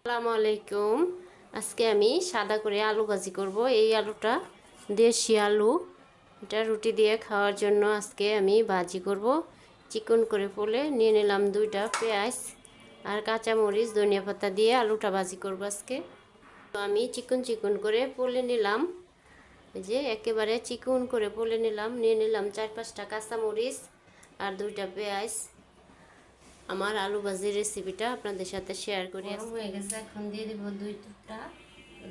আসসালামু আলাইকুম। আজকে আমি সাদা করে আলু ভাজি করব। এই আলুটা দেশি আলু, এটা রুটি দিয়ে খাওয়ার জন্য আজকে আমি ভাজি করব। চিকন করে পলে নিয়ে নিলাম 2টা পেঁয়াজ আর কাঁচামরিচ, ধনিয়া পাতা দিয়ে আলুটা ভাজি করব আজকে। তো আমি চিকন চিকন করে পলে নিলাম, এই যে একেবারে চিকন করে পলে নিলাম। নিয়ে নিলাম 4-5টা কাঁচামরিচ আর 2টা পেঁয়াজ। আমার আলু ভাজির রেসিপিটা আপনাদের সাথে শেয়ার করি। হয়ে গেছে, এখন দিয়ে দিব 2টা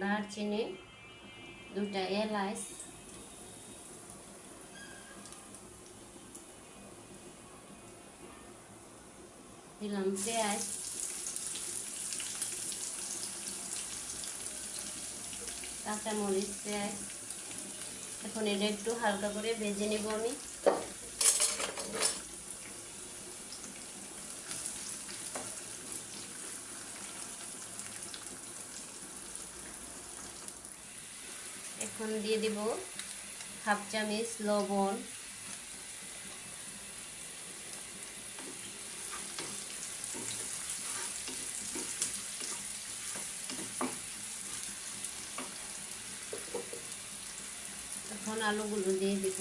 দারচিনি, 2টা এলাচ, দিলাম পেঁয়াজ, কাঁচামরিচ, পেঁয়াজ। এখন এটা একটু হালকা করে ভেজে নেব আমি। এখন দিয়ে দিব 1/2 চামচ লবণ, এখন আলুগুলো দিয়ে দিব।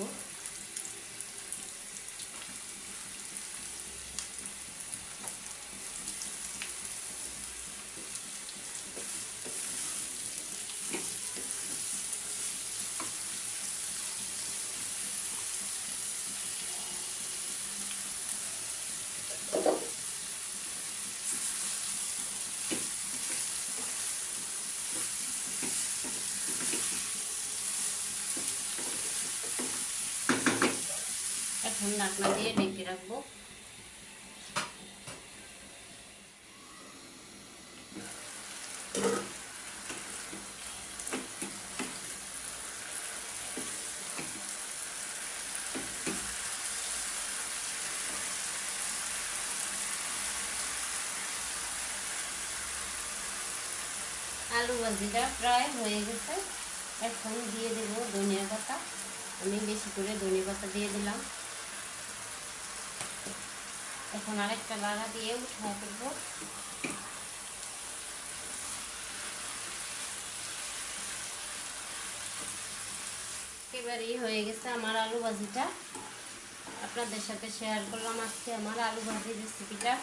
এখন ঢাকনা দিয়ে ঢেকে রাখবো। আলু ভাজিটা প্রায় হয়ে গেছে। এখন দিয়ে দেব ধনিয়া পাতা। আমি বেশি করে ধনিয়া পাতা দিয়ে দিলাম। এখন আরেকটা লাড়া দিয়ে উঠিয়ে ফেলবো। একেবারেই হয়ে গেছে আমার আলু ভাজিটা। আপনাদের সাথে শেয়ার করলাম আজকে আমার আলু ভাজির রেসিপিটা।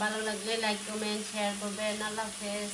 ভালো লাগলে লাইক, কমেন্ট, শেয়ার করবেন। আল্লাহ হাফেজ।